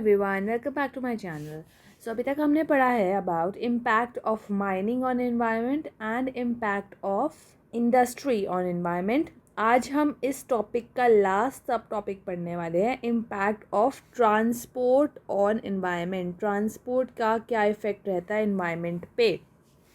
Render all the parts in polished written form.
Everyone, welcome back to my channel. So अभी तक हमने पढ़ा है about impact of mining on environment and impact of industry on environment. आज हम इस टॉपिक का लास्ट सब टॉपिक पढ़ने वाले हैं, impact of transport on environment. Transport का क्या इफ़ेक्ट रहता है एनवायरनमेंट पे।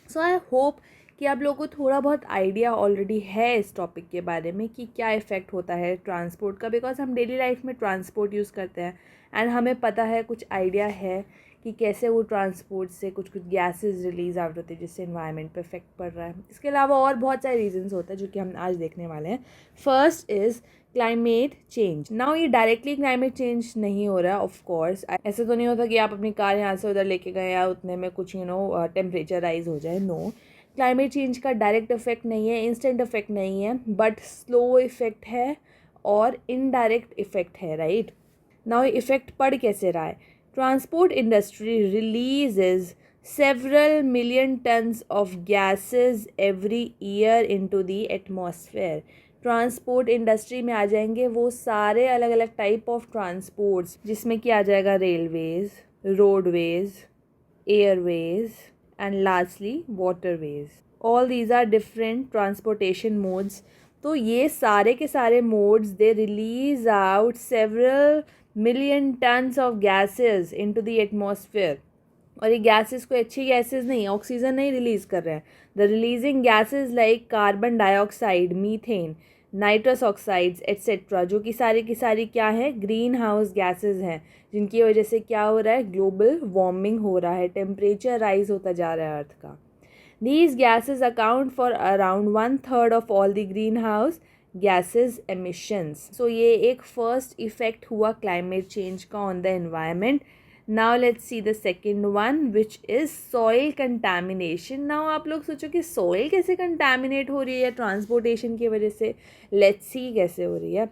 सो आई होप कि आप लोगों को थोड़ा बहुत आइडिया ऑलरेडी है इस टॉपिक के बारे में कि क्या इफ़ेक्ट होता है ट्रांसपोर्ट का, बिकॉज हम डेली लाइफ में ट्रांसपोर्ट यूज़ करते हैं एंड हमें पता है, कुछ आइडिया है कि कैसे वो ट्रांसपोर्ट से कुछ गैसेस रिलीज़ आउट होते हैं जिससे इन्वायरमेंट पे इफेक्ट पड़ रहा है। इसके अलावा और बहुत सारे रीजंस होते हैं जो कि हम आज देखने वाले हैं। First is climate change. Now ये डायरेक्टली क्लाइमेट चेंज नहीं हो रहा है, ऑफ कोर्स ऐसे तो नहीं होता कि आप अपनी कार यहाँ से उधर लेके गए या उतने में कुछ टेम्परेचर राइज हो जाए। नो, क्लाइमेट चेंज का डायरेक्ट इफेक्ट नहीं है, इंस्टेंट इफेक्ट नहीं है, बट स्लो इफेक्ट है और इनडायरेक्ट इफेक्ट है, राइट। नाउ इफेक्ट पड़ कैसे रहा है। Transport industry releases several million tons of gases every year into the atmosphere। Transport industry में आ जाएंगे वो सारे अलग अलग टाइप ऑफ ट्रांसपोर्ट्स, जिसमें कि आ जाएगा railways, roadways, airways and lastly waterways. All these are different transportation modes. तो ये सारे के सारे modes they release out several million tons of gases into the atmosphere. और ये गैसेस कोई अच्छी गैसेस नहीं, ऑक्सीजन नहीं रिलीज़ कर रहे हैं। The releasing gases like carbon dioxide, methane, nitrous oxides etcetera, जो कि सारी की सारी क्या है, ग्रीन हाउस गैसेज हैं, जिनकी वजह से क्या हो रहा है, ग्लोबल वार्मिंग हो रहा है, टेम्परेचर राइज होता जा रहा है अर्थ का। These gases account for around 1/3 of all the greenhouse gases emissions. So ये एक फर्स्ट इफेक्ट हुआ क्लाइमेट चेंज का on the environment. Now let's see the second one, which is soil contamination। Now आप लोग सोचो कि soil कैसे contaminate हो रही है transportation की वजह से। Let's see कैसे हो रही है।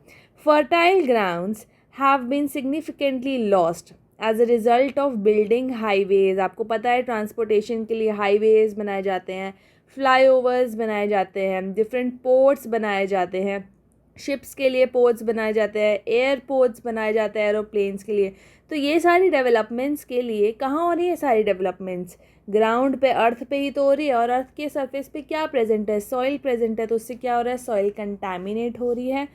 Fertile grounds have been significantly lost as a result of building highways। आपको पता है transportation के लिए highways बनाए जाते हैं, flyovers बनाए जाते हैं, different ports बनाए जाते हैं, शिप्स के लिए पोर्ट्स बनाए जाते हैं, एयरपोर्ट्स बनाए जाते हैं एरोप्लेन्स के लिए। तो ये सारी डेवलपमेंट्स के लिए कहाँ हो रही है सारी डेवलपमेंट्स, ग्राउंड पे, अर्थ पे ही तो हो रही है। और अर्थ के सरफेस पे क्या प्रेजेंट है, सॉइल प्रेजेंट है, तो उससे क्या हो रहा है, सॉइल कंटामिनेट हो रही है।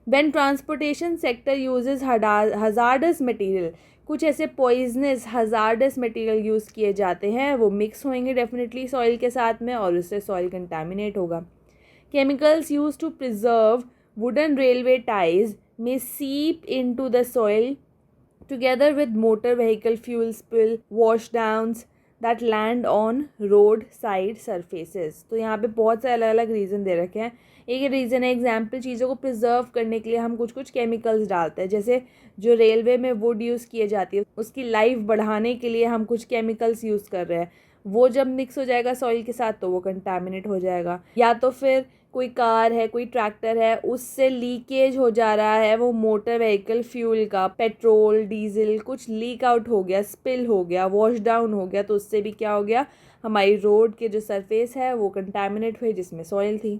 When transportation sector uses hazardous material, कुछ ऐसे पॉइजनस हजार्डस मटेरियल यूज़ किए जाते हैं, वो मिक्स होंगे डेफिनेटली सॉइल के साथ में और उससे सॉइल कंटामिनेट होगा। Chemicals use to preserve wooden railway ties may seep into the soil together with motor vehicle fuel spill, washdowns that land on road side surfaces। तो यहाँ पे बहुत से अलग अलग रीज़न दे रखे हैं। एक रीज़न है एग्जाम्पल, चीज़ों को प्रिजर्व करने के लिए हम कुछ कुछ केमिकल्स डालते हैं, जैसे जो रेलवे में वुड यूज़ किए जाती है उसकी लाइफ बढ़ाने के लिए हम कुछ केमिकल्स यूज़ कर रहे हैं। वो जब मिक्स हो जाएगा सॉइल के साथ तो वो कंटामिनेट हो जाएगा। या तो फिर कोई कार है, कोई ट्रैक्टर है, उससे लीकेज हो जा रहा है वो मोटर व्हीकल फ्यूल का, पेट्रोल डीजल कुछ लीक आउट हो गया, स्पिल हो गया, वॉश डाउन हो गया, तो उससे भी क्या हो गया, हमारी रोड के जो सरफेस है वो कंटामिनेट हुई जिसमें सॉइल थी।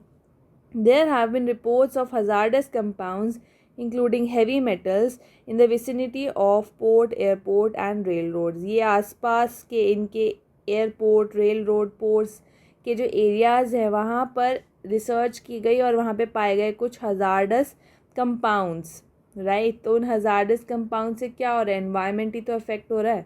There have been reports of hazardous compounds including heavy metals in the vicinity of port, airport and railroads. ये आसपास के इनके एयरपोर्ट, रेल रोड, पोर्ट्स के जो एरियाज़ हैं वहाँ पर रिसर्च की गई और वहाँ पे पाए गए कुछ हजार्डस कंपाउंड्स, राइट। तो उन हजार्डस कंपाउंड से क्या हो रहा है, एनवायरनमेंट ही तो अफेक्ट हो रहा है।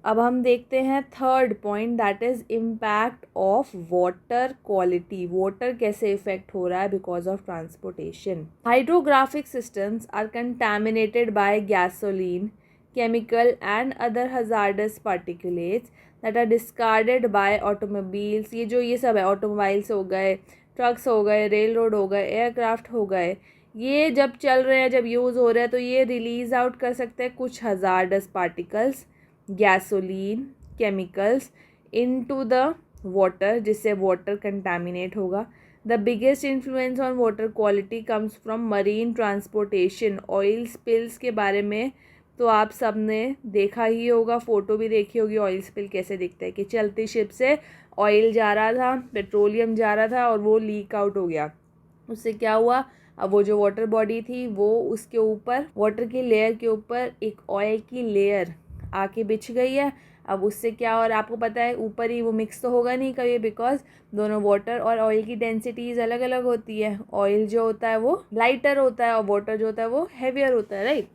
अब हम देखते हैं third point, that is impact of water quality. Water कैसे इफेक्ट हो रहा है because of transportation. Hydrographic systems are contaminated by gasoline, chemical and other hazardous particulates that are discarded by automobiles। ये सब है, ऑटोमोबाइल्स हो गए, ट्रक्स हो गए, रेल रोड हो गए, एयरक्राफ्ट हो गए, ये जब चल रहे हैं, जब यूज़ हो रहे हैं तो ये रिलीज़ आउट कर सकते हैं कुछ hazardous particles, gasoline, chemicals into the water, जिससे वाटर कंटामिनेट होगा। The biggest influence on water quality comes from marine transportation. Oil spills के बारे में तो आप सब ने देखा ही होगा, फ़ोटो भी देखी होगी ऑयल स्पिल कैसे दिखता है, कि चलती शिप से ऑयल जा रहा था, पेट्रोलियम जा रहा था और वो लीक आउट हो गया। उससे क्या हुआ, अब वो जो वाटर बॉडी थी वो उसके ऊपर, वाटर की लेयर के ऊपर एक ऑयल की लेयर आके बिछ गई है। अब उससे क्या, और आपको पता है ऊपर ही वो मिक्स तो होगा नहीं कभी, बिकॉज दोनों वाटर और ऑयल की डेंसिटीज़ अलग अलग होती है। ऑयल जो होता है वो लाइटर होता है और वाटर जो होता है वो हैवियर होता है, राइट।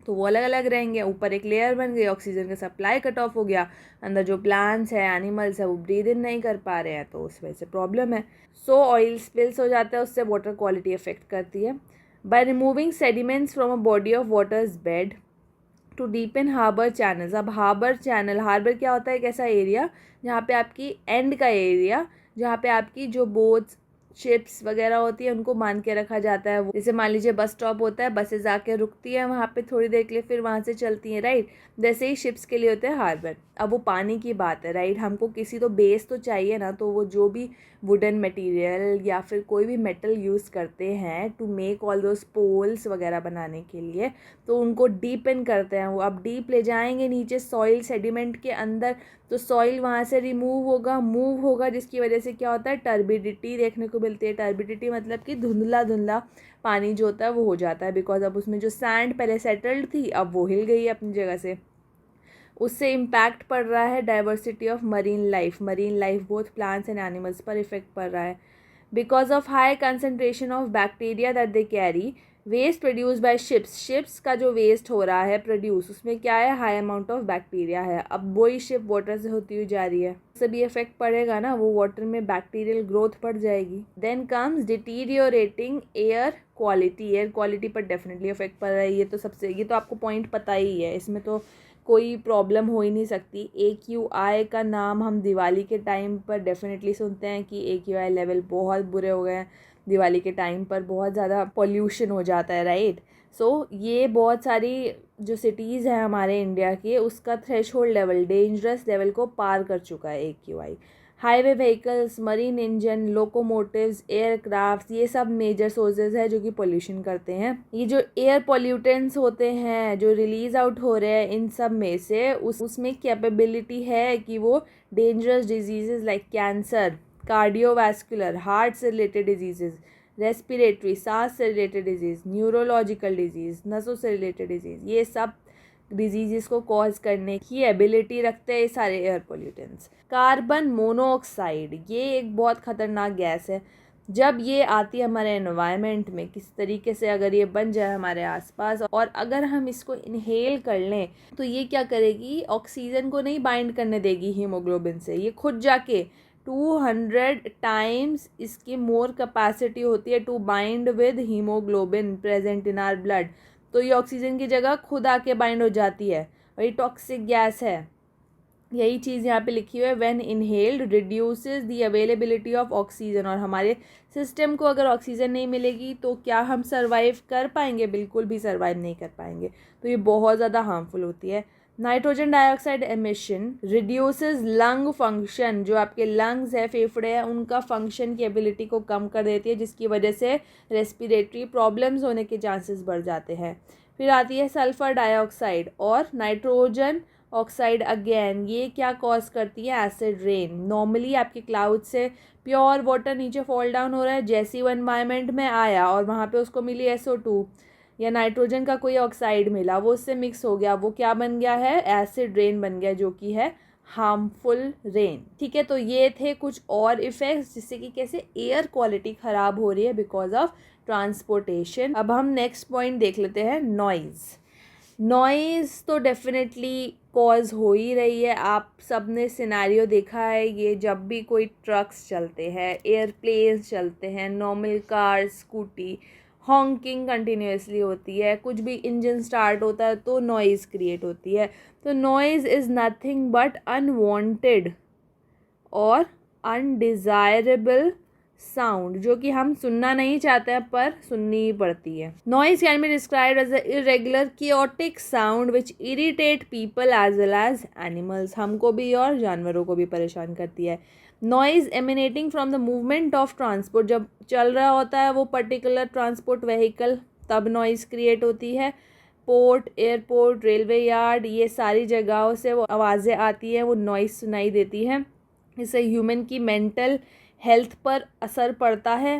तो वो अलग अलग रहेंगे। ऊपर एक लेयर बन गई, ऑक्सीजन का सप्लाई कट ऑफ हो गया, अंदर जो प्लांट्स है, एनिमल्स है, वो ब्रीद इन नहीं कर पा रहे हैं, तो उस वजह से प्रॉब्लम है। सो ऑयल स्पिल्स हो जाता है, उससे वाटर क्वालिटी अफेक्ट करती है। By removing sediments from a body of waters bed to deepen harbour channels. अब हार्बर चैनल, हार्बर क्या होता है, एक ऐसा एरिया जहाँ पे आपकी एंड का एरिया, जहाँ पे आपकी जो बोट्स शिप्स वगैरह होती है उनको मान के रखा जाता है। वो जैसे मान लीजिए बस स्टॉप होता है, बसेस आके रुकती है वहाँ पे थोड़ी देर के लिए, फिर वहाँ से चलती हैं, राइट। वैसे ही शिप्स के लिए होते हैं हार्बर। अब वो पानी की बात है, राइट, हमको किसी तो बेस तो चाहिए ना, तो वो जो भी वुडन मटेरियल या फिर कोई भी मेटल यूज़ करते हैं to make all those poles वगैरह बनाने के लिए, तो उनको डीपन करते हैं। वो अब डीप ले जाएंगे नीचे सॉइल सेडिमेंट के अंदर, तो सॉइल वहाँ से रिमूव होगा, मूव होगा, जिसकी वजह से क्या होता है, टर्बिडिटी देखने को मिलती है। टर्बिडिटी मतलब कि धुंधला धुंधला पानी जो होता है वो हो जाता है, बिकॉज अब उसमें जो सैंड पहले सेटल्ड थी अब वो हिल गई है अपनी जगह से। उससे इम्पैक्ट पड़ रहा है diversity of marine life both plants and animals पर इफेक्ट पड़ रहा है। Because of high concentration of bacteria that they carry, waste produce by ships का जो वेस्ट हो रहा है प्रोड्यूस, उसमें क्या है, हाई अमाउंट ऑफ बैक्टीरिया है। अब वही शिप वाटर से होती हुई जा रही है, उससे भी इफेक्ट पड़ेगा ना, वो वाटर में बैक्टीरियल ग्रोथ बढ़ जाएगी। Then comes deteriorating air quality पर डेफिनेटली इफेक्ट पड़ रहा है। ये तो सबसे, ये तो आपको पॉइंट पता ही है, इसमें तो कोई प्रॉब्लम हो ही नहीं सकती। AQI का नाम हम दिवाली के टाइम पर डेफिनेटली सुनते हैं कि AQI लेवल बहुत बुरे हो गए हैं, दिवाली के टाइम पर बहुत ज़्यादा पॉल्यूशन हो जाता है, राइट। सो ये बहुत सारी जो सिटीज़ हैं हमारे इंडिया के, उसका थ्रेशहोल्ड लेवल, डेंजरस लेवल को पार कर चुका है AQI। Highway vehicles, marine engine, locomotives, aircraft, ये सब मेजर सोर्सेज है जो कि पोल्यूशन करते हैं। ये जो एयर पोल्यूटेंट्स होते हैं जो रिलीज आउट हो रहे हैं, इन सब में से उसमें कैपेबिलिटी है कि वो dangerous diseases like cancer, cardiovascular, heart से रिलेटेड डिजीजेज, रेस्पिरेटरी, सांस से रिलेटेड डिजीज़, न्यूरोलॉजिकल डिजीज़, नसों से रिलेटेड डिजीज़, ये सब डिजीज़ को कॉज करने की एबिलिटी रखते हैं ये सारे एयर पोल्यूटेंट्स। कार्बन मोनोऑक्साइड, ये एक बहुत ख़तरनाक गैस है। जब ये आती है हमारे एनवायरनमेंट में, किस तरीके से अगर ये बन जाए हमारे आसपास और अगर हम इसको इनहेल कर लें, तो ये क्या करेगी, ऑक्सीजन को नहीं बाइंड करने देगी हीमोग्लोबिन से, ये खुद जाके 200 टाइम्स इसकी मोर कैपेसिटी होती है to bind with haemoglobin present in our blood. तो ये ऑक्सीजन की जगह खुद आके बाइंड हो जाती है और ये टॉक्सिक गैस है। यही चीज़ यहाँ पे लिखी हुई है, when inhaled reduces the availability of oxygen. और हमारे सिस्टम को अगर ऑक्सीजन नहीं मिलेगी तो क्या हम सर्वाइव कर पाएंगे, बिल्कुल भी सर्वाइव नहीं कर पाएंगे। तो ये बहुत ज़्यादा हार्मफुल होती है। Nitrogen dioxide emission reduces lung function, जो आपके लंग्स है, फेफड़े हैं, उनका फंक्शन की एबिलिटी को कम कर देती है, जिसकी वजह से रेस्पिरेटरी प्रॉब्लम्स होने के चांसेस बढ़ जाते हैं। फिर आती है सल्फर डाइऑक्साइड और नाइट्रोजन ऑक्साइड अगेन, ये क्या कॉज करती है, एसिड रेन। नॉर्मली आपके क्लाउड से प्योर वाटर नीचे फॉल डाउन हो रहा है, जैसी वो एनवायरनमेंट में आया और वहाँ पे उसको मिली SO2 या नाइट्रोजन का कोई ऑक्साइड मिला, वो उससे मिक्स हो गया, वो क्या बन गया है, एसिड रेन बन गया, जो कि है हार्मफुल रेन। ठीक है, तो ये थे कुछ और इफ़ेक्ट्स जिससे कि कैसे एयर क्वालिटी ख़राब हो रही है बिकॉज ऑफ ट्रांसपोर्टेशन। अब हम नेक्स्ट पॉइंट देख लेते हैं, नॉइज़ तो डेफिनेटली कॉज हो ही रही है। आप सब ने सिनेरियो देखा है, ये जब भी कोई ट्रक्स चलते हैं, एयरप्लेन्स चलते हैं, normal car, scooty, honking continuously होती है, कुछ भी इंजन स्टार्ट होता है तो नॉइज़ क्रिएट होती है। तो noise is nothing but unwanted और अनडिज़ायरेबल साउंड, जो कि हम सुनना नहीं चाहते हैं पर सुननी ही पड़ती है। Noise can be described as a irregular chaotic sound which irritate people as well as animals, हमको भी और जानवरों को भी परेशान करती है। Noise emanating from the movement of transport, जब चल रहा होता है वो पर्टिकुलर ट्रांसपोर्ट व्हीकल तब नॉइज़ क्रिएट होती है। पोर्ट, एयरपोर्ट, रेलवे यार्ड, ये सारी जगहों से वो आवाज़ें आती हैं, वो नॉइज़ सुनाई देती है। इससे ह्यूमन की मेंटल हेल्थ पर असर पड़ता है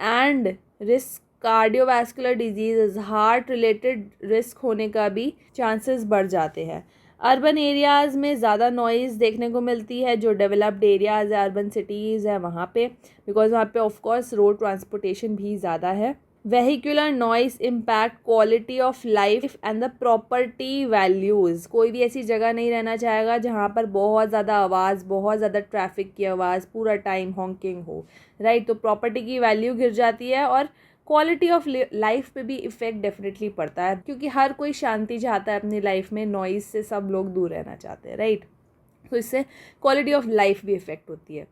and risk cardiovascular disease, heart related risk होने का भी चांसेस बढ़ जाते हैं। अर्बन एरियाज़ में ज़्यादा नॉइज़ देखने को मिलती है, जो डेवलप्ड एरियाज़ है, अर्बन सिटीज़ है वहाँ पे, बिकॉज वहाँ पे ऑफ कोर्स रोड ट्रांसपोर्टेशन भी ज़्यादा है। Vehicular noise impact quality of life and the property values. कोई भी ऐसी जगह नहीं रहना चाहेगा जहाँ पर बहुत ज़्यादा आवाज़, बहुत ज़्यादा ट्रैफिक की आवाज़, पूरा टाइम हॉन्किंग हो, राइट। तो प्रॉपर्टी की वैल्यू गिर जाती है और क्वालिटी ऑफ लाइफ पे भी इफ़ेक्ट डेफिनेटली पड़ता है, क्योंकि हर कोई शांति चाहता है अपनी लाइफ में, नॉइज़ से सब लोग दूर रहना चाहते हैं, राइट। तो इससे क्वालिटी ऑफ लाइफ भी इफ़ेक्ट होती है।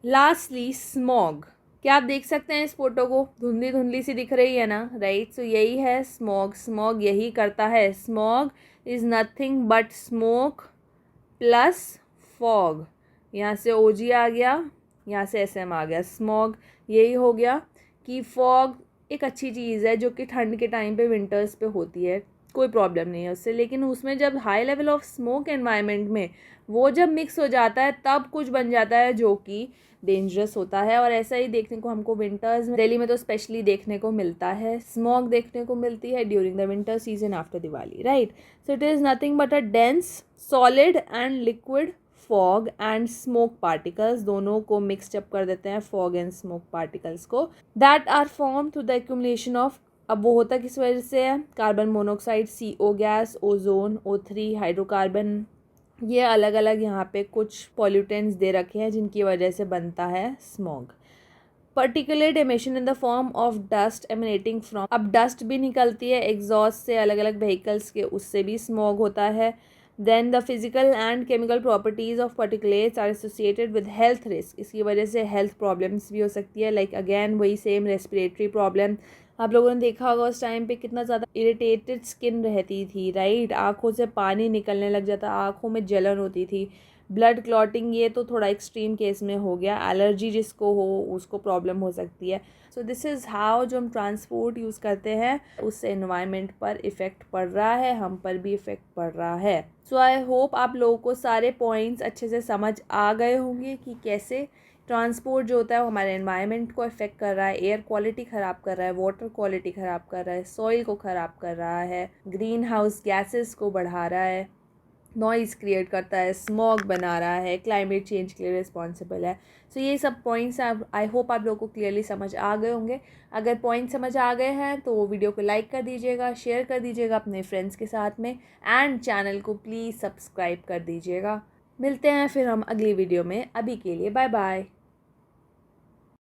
Lastly smog. क्या आप देख सकते हैं इस फोटो को, धुंधली धुंधली सी दिख रही है ना, राइट। सो यही है स्मॉग। स्मॉग यही करता है। Smog is nothing but smoke plus fog. यहाँ से ओजी आ गया, यहाँ से एसएम आ गया। स्मॉग यही हो गया कि फॉग एक अच्छी चीज़ है जो कि ठंड के टाइम पे, विंटर्स पे होती है, कोई प्रॉब्लम नहीं है उससे। लेकिन उसमें जब high level of smoke environment में वो जब मिक्स हो जाता है तब कुछ बन जाता है जो कि डेंजरस होता है। और ऐसा ही देखने को हमको विंटर्स में, दिल्ली में तो स्पेशली देखने को मिलता है, स्मॉग देखने को मिलती है during the winter season after Diwali, right. So it is nothing but a dense solid and liquid fog and smoke particles, दोनों को मिक्सड अप कर देते हैं, फॉग एंड स्मोक पार्टिकल्स को, that are form through the accumulation of. अब वो होता किस वजह से है? Carbon monoxide, CO gas, ozone, O3, hydrocarbon, ये अलग अलग यहाँ पे कुछ पॉल्यूटेंट्स दे रखे हैं जिनकी वजह से बनता है smog. Particulate emission in the form of dust emanating from, अब डस्ट भी निकलती है एग्जॉस्ट से अलग अलग व्हीकल्स के, उससे भी स्मॉग होता है। Then the physical and chemical properties of particulates are associated with health risk, इसकी वजह से हेल्थ प्रॉब्लम्स भी हो सकती है, लाइक अगेन वही सेम रेस्पिरेटरी प्रॉब्लम। आप लोगों ने देखा होगा उस टाइम पे कितना ज़्यादा इरिटेटेड स्किन रहती थी, राइट। आँखों से पानी निकलने लग जाता, आँखों में जलन होती थी, ब्लड क्लॉटिंग, ये तो थोड़ा एक्सट्रीम केस में हो गया। एलर्जी जिसको हो उसको प्रॉब्लम हो सकती है। सो दिस इज़ हाउ जो हम ट्रांसपोर्ट यूज़ करते हैं उससे एनवायरनमेंट पर इफ़ेक्ट पड़ रहा है, हम पर भी इफ़ेक्ट पड़ रहा है। सो आई होप आप लोगों को सारे पॉइंट्स अच्छे से समझ आ गए होंगे कि कैसे ट्रांसपोर्ट जो होता है वो हमारे एनवायरनमेंट को इफ़ेक्ट कर रहा है, एयर क्वालिटी ख़राब कर रहा है, वाटर क्वालिटी ख़राब कर रहा है, सॉइल को ख़राब कर रहा है, ग्रीन हाउस गैसेस को बढ़ा रहा है, नॉइज़ क्रिएट करता है, स्मॉग बना रहा है, क्लाइमेट चेंज के लिए रिस्पॉन्सिबल है। सो ये सब पॉइंट्स आई होप आप लोगों को क्लियरली समझ आ गए होंगे। अगर पॉइंट समझ आ गए हैं तो वीडियो को लाइक कर दीजिएगा, शेयर कर दीजिएगा अपने फ्रेंड्स के साथ में, एंड चैनल को प्लीज़ सब्सक्राइब कर दीजिएगा। मिलते हैं फिर हम अगली वीडियो में, अभी के लिए बाय बाय।